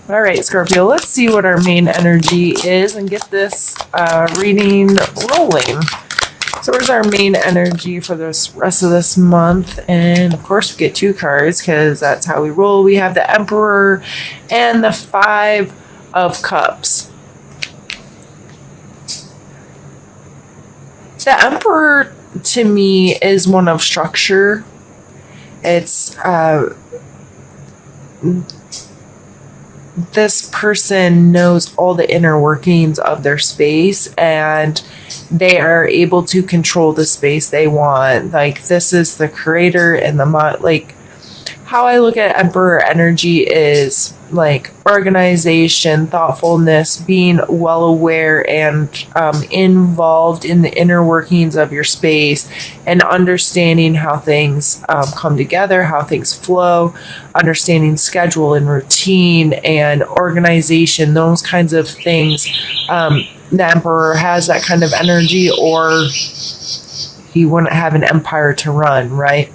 All right, Scorpio, let's see what our main energy is and get this reading rolling. So where's our main energy for this rest of this month? And of course we get 2 cards because that's how we roll. We have the Emperor and the 5 of Cups. The Emperor to me is one of structure. It's this person knows all the inner workings of their space, and they are able to control the space they want. Like, this is the creator and the like, how I look at Emperor energy is like organization, thoughtfulness, being well aware and involved in the inner workings of your space, and understanding how things come together, how things flow, understanding schedule and routine and organization, those kinds of things. The Emperor has that kind of energy, or he wouldn't have an empire to run, right?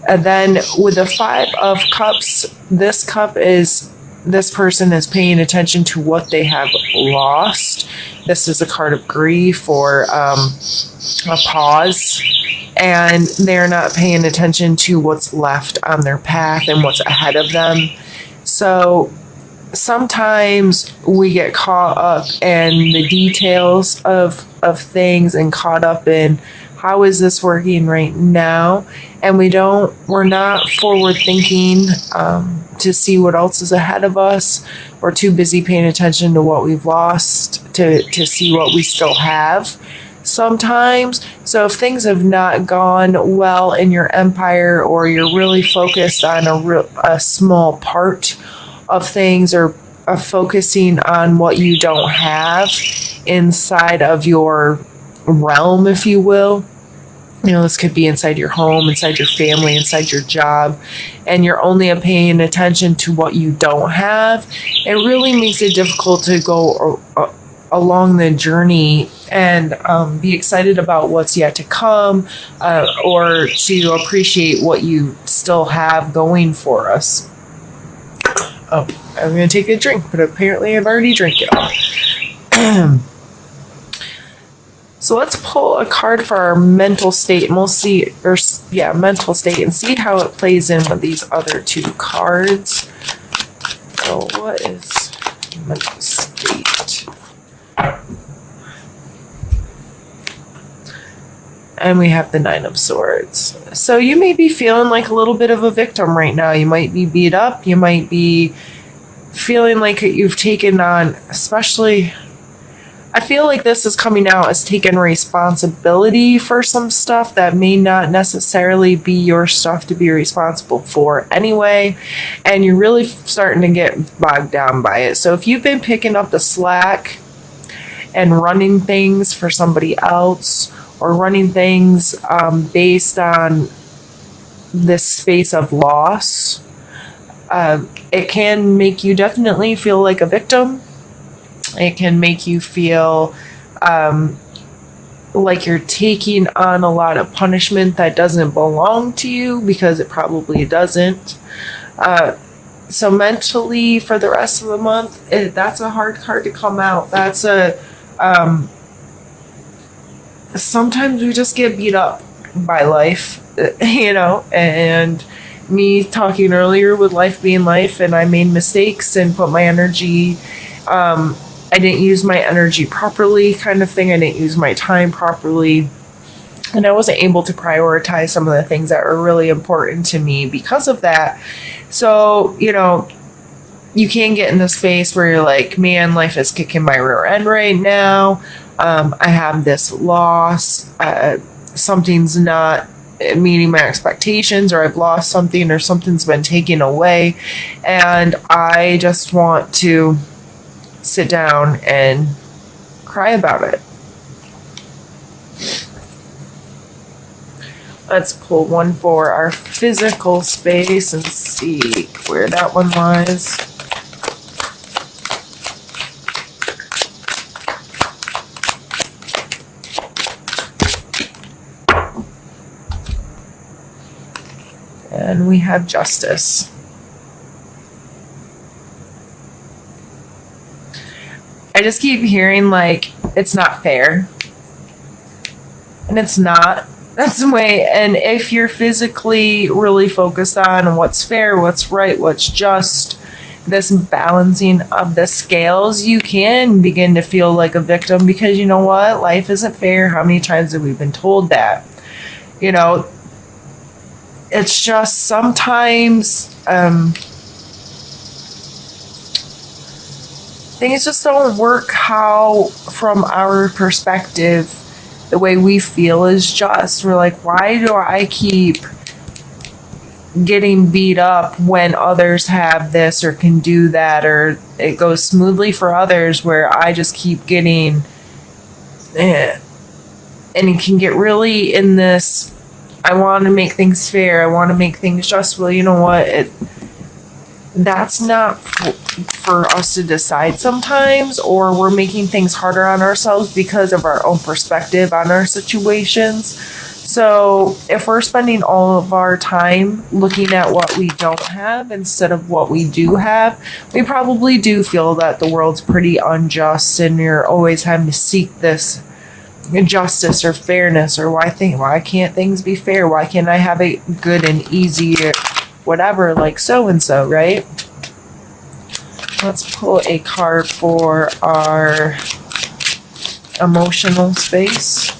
And then with the 5 of Cups, this cup is, this person is paying attention to what they have lost. This is a card of grief or a pause, and they're not paying attention to what's left on their path and what's ahead of them. So sometimes we get caught up in the details of things and caught up in how is this working right now, and we're not forward thinking to see what else is ahead of us. We're too busy paying attention to what we've lost to see what we still have sometimes. So if things have not gone well in your empire, or you're really focused on a small part of things, or focusing on what you don't have inside of your realm, if you will. You know, this could be inside your home, inside your family, inside your job, and you're only paying attention to what you don't have. It really makes it difficult to go along the journey and be excited about what's yet to come, or to appreciate what you still have going for us. Oh, I'm going to take a drink, but apparently I've already drank it all. So let's pull a card for our mental state, and we'll see, mental state, and see how it plays in with these other 2 cards. So what is mental state? And we have the 9 of Swords. So you may be feeling like a little bit of a victim right now. You might be beat up. You might be feeling like you've taken on, especially, I feel like this is coming out as taking responsibility for some stuff that may not necessarily be your stuff to be responsible for anyway, and you're really starting to get bogged down by it. So if you've been picking up the slack and running things for somebody else, or running things based on this space of loss, it can make you definitely feel like a victim. It can make you feel like you're taking on a lot of punishment that doesn't belong to you, because it probably doesn't. So mentally, for the rest of the month, that's a hard card to come out. That's sometimes we just get beat up by life, you know, and me talking earlier with life being life, and I made mistakes and put my energy, I didn't use my energy properly, kind of thing. I didn't use my time properly, and I wasn't able to prioritize some of the things that were really important to me because of that. So, you know, you can get in the space where you're like, man, life is kicking my rear end right now. I have this loss. Something's not meeting my expectations, or I've lost something, or something's been taken away, and I just want to sit down and cry about it. Let's pull one for our physical space and see where that one lies. And we have Justice. I just keep hearing like it's not fair. And it's not. That's the way. And if you're physically really focused on what's fair, what's right, what's just, this balancing of the scales, you can begin to feel like a victim because you know what? Life isn't fair. How many times have we been told that? You know, it's just sometimes things just don't work how, from our perspective, the way we feel is just. We're like, why do I keep getting beat up when others have this or can do that, or it goes smoothly for others where I just keep getting and it can get really in this, I want to make things fair, I want to make things just. Well, you know what, that's not for us to decide sometimes, or we're making things harder on ourselves because of our own perspective on our situations. So if we're spending all of our time looking at what we don't have instead of what we do have, we probably do feel that the world's pretty unjust and you're always having to seek this justice or fairness, or why can't things be fair? Why can't I have it good and easy, or whatever, like so and so, right? Let's pull a card for our emotional space.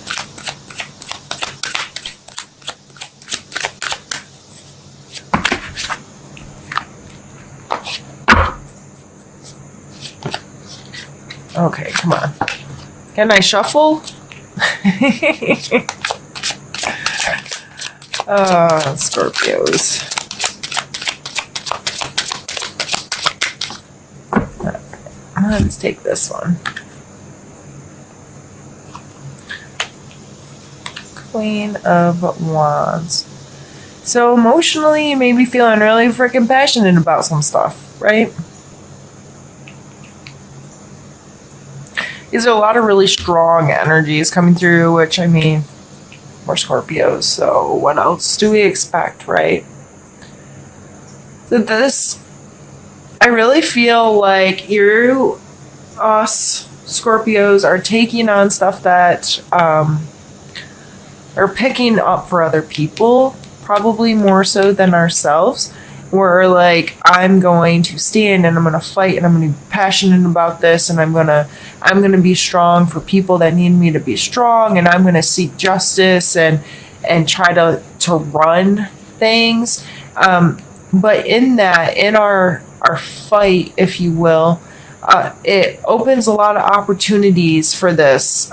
Okay, come on. Can I shuffle? Scorpios. Let's take this one. Queen of Wands. So emotionally, you may be feeling really freaking passionate about some stuff, right? These are a lot of really strong energies coming through, which, I mean, we're Scorpios, so what else do we expect, right? So this, I really feel like us Scorpios are taking on stuff that are picking up for other people, probably more so than ourselves. We're like, I'm going to stand and I'm going to fight and I'm going to be passionate about this, and I'm going to be strong for people that need me to be strong, and I'm going to seek justice and try to run things. But in that, in our fight, if you will, it opens a lot of opportunities for this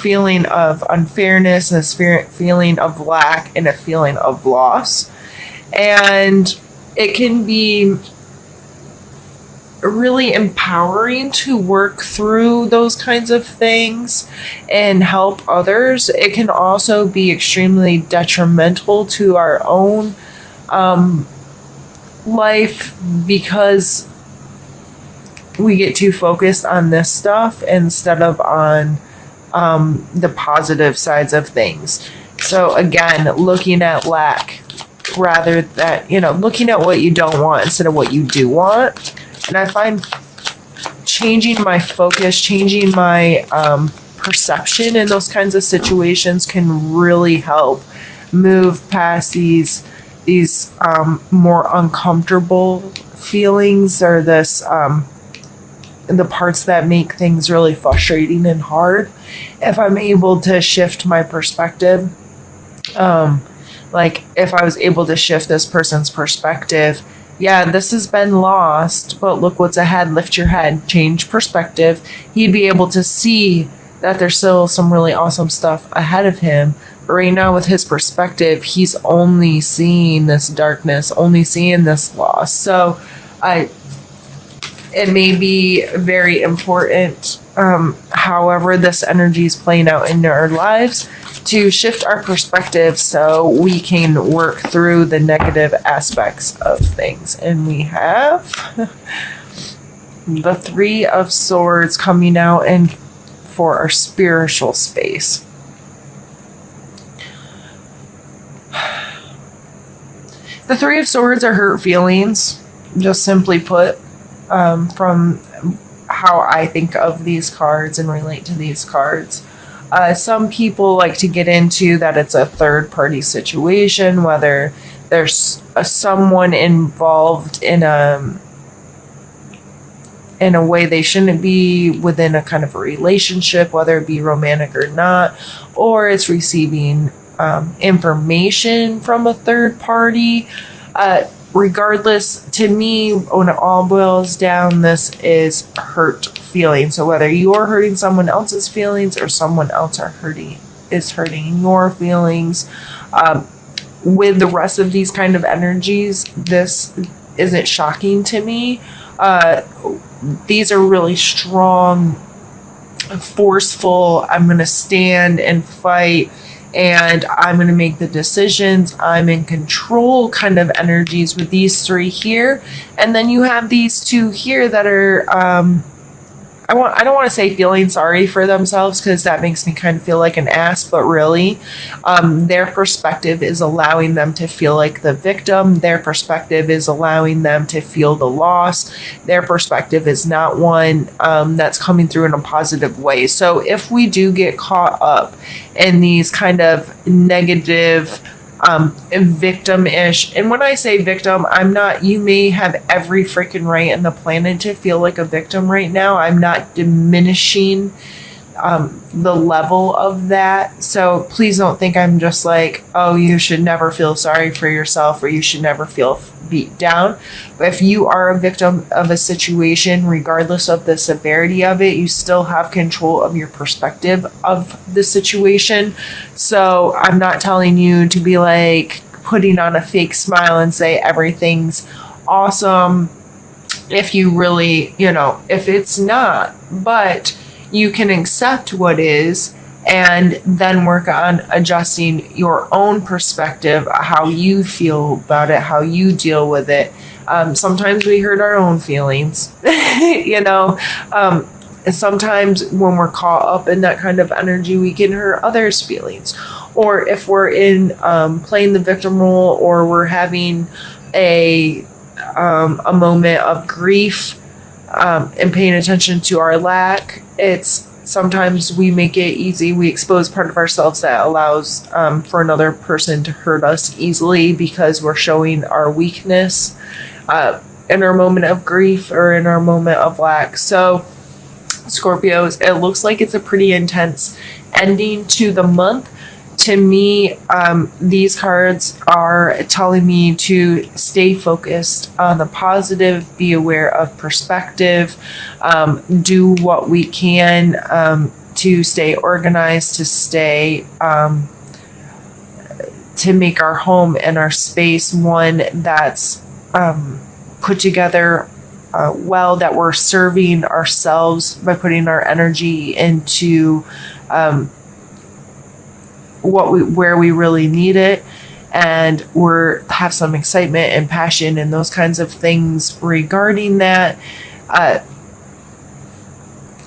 feeling of unfairness, this feeling of lack, and a feeling of loss. And it can be really empowering to work through those kinds of things and help others. It can also be extremely detrimental to our own life because we get too focused on this stuff instead of on the positive sides of things. So again, looking at lack rather than, looking at what you don't want instead of what you do want. And I find changing my focus, changing my perception in those kinds of situations can really help move past these more uncomfortable feelings, or this the parts that make things really frustrating and hard. If I'm able to shift my perspective, like if I was able to shift this person's perspective, yeah, this has been lost, but look what's ahead. Lift your head, change perspective. He'd be able to see that there's still some really awesome stuff ahead of him. But right now, with his perspective, he's only seeing this darkness, only seeing this loss. So it may be very important, however this energy is playing out in our lives, to shift our perspective so we can work through the negative aspects of things. And we have the Three of Swords coming out and for our spiritual space. The Three of Swords are hurt feelings, just simply put. from how I think of these cards and relate to these cards. Some people like to get into that it's a third party situation, whether there's someone involved in a way they shouldn't be within a kind of a relationship, whether it be romantic or not, or it's receiving information from a third party. Regardless, to me, when it all boils down, this is hurt feelings. So whether you're hurting someone else's feelings or someone else is hurting your feelings, with the rest of these kind of energies, this isn't shocking to me. These are really strong, forceful, I'm going to stand and fight, and I'm going to make the decisions, I'm in control kind of energies with these three here. And then you have these two here that are, I don't want to say feeling sorry for themselves, because that makes me kind of feel like an ass, but really, their perspective is allowing them to feel like the victim. Their perspective is allowing them to feel the loss. Their perspective is not one that's coming through in a positive way. So if we do get caught up in these kind of negative, victim-ish, and when I say victim, I'm not, you may have every freaking right in the planet to feel like a victim right now. I'm not diminishing the level of that. So please don't think I'm just like, oh, you should never feel sorry for yourself, or you should never feel beat down. But if you are a victim of a situation, regardless of the severity of it, you still have control of your perspective of the situation. So I'm not telling you to be like putting on a fake smile and say everything's awesome if you really, if it's not. But you can accept what is and then work on adjusting your own perspective, how you feel about it, how you deal with it. Sometimes we hurt our own feelings, sometimes when we're caught up in that kind of energy, we can hurt others' feelings. Or if we're in playing the victim role, or we're having a moment of grief, and paying attention to our lack, it's sometimes we make it easy. We expose part of ourselves that allows for another person to hurt us easily, because we're showing our weakness in our moment of grief or in our moment of lack. So Scorpios, it looks like it's a pretty intense ending to the month. To me, these cards are telling me to stay focused on the positive, be aware of perspective, do what we can to stay organized, to stay, to make our home and our space one that's put together well, that we're serving ourselves by putting our energy into where we really need it, and have some excitement and passion and those kinds of things regarding that,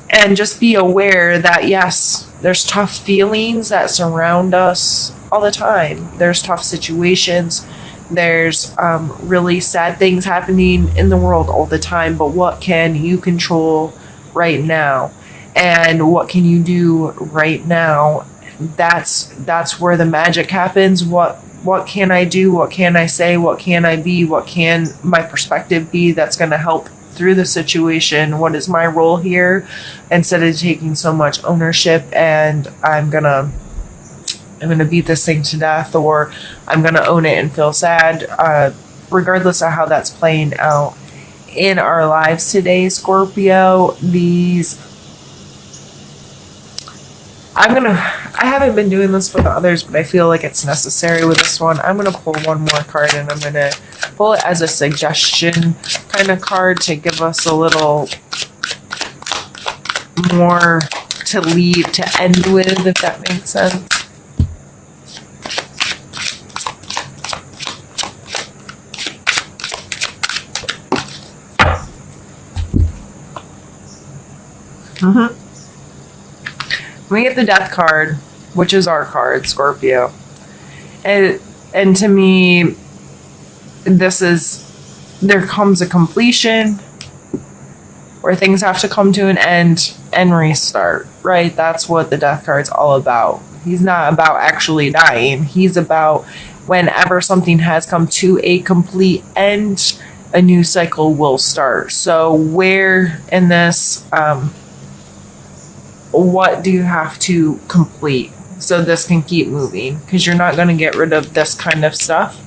and just be aware that yes, there's tough feelings that surround us all the time. There's tough situations, there's really sad things happening in the world all the time, but what can you control right now, and what can you do right now? That's where the magic happens. What can I do? What can I say? What can I be? What can my perspective be that's going to help through the situation? What is my role here? Instead of taking so much ownership and I'm gonna beat this thing to death, or I'm gonna own it and feel sad, regardless of how that's playing out in our lives today, Scorpio. I haven't been doing this for the others, but I feel like it's necessary with this one. I'm going to pull one more card, and I'm going to pull it as a suggestion kind of card to give us a little more to end with, if that makes sense. We get the Death card, which is our card, Scorpio. And to me, there comes a completion. where things have to come to an end and restart, right? That's what the death card's all about. He's not about actually dying. He's about whenever something has come to a complete end, a new cycle will start. So where in this, what do you have to complete so this can keep moving? Because you're not going to get rid of this kind of stuff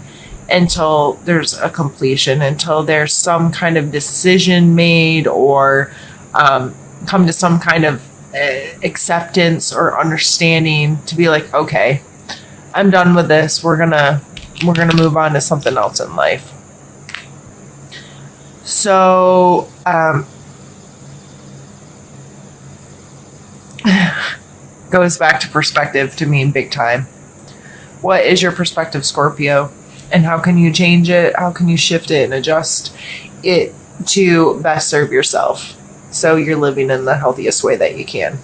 until there's a completion, until there's some kind of decision made, or come to some kind of acceptance or understanding to be like, okay, I'm done with this. We're gonna move on to something else in life. So goes back to perspective to me big time. What is your perspective, Scorpio? And how can you change it? How can you shift it and adjust it to best serve yourself so you're living in the healthiest way that you can?